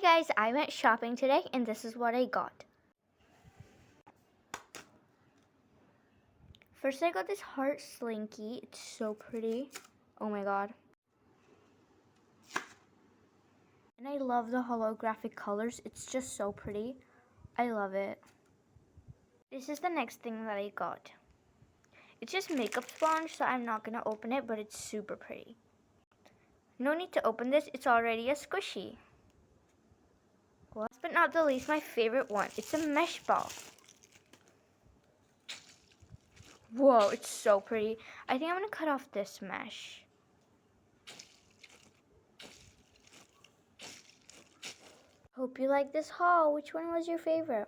guys, I went shopping today and this is what I got. First I got this heart slinky. It's so pretty. Oh my god. And I love the holographic colors. It's just so pretty. I love it. This is the next thing that I got. It's just makeup sponge, so I'm not going to open it, but it's super pretty. No need to open this. It's already a squishy. Last but not the least, my favorite one. It's a mesh ball. Whoa, it's so pretty. I think I'm going to cut off this mesh. Hope you like this haul. Which one was your favorite?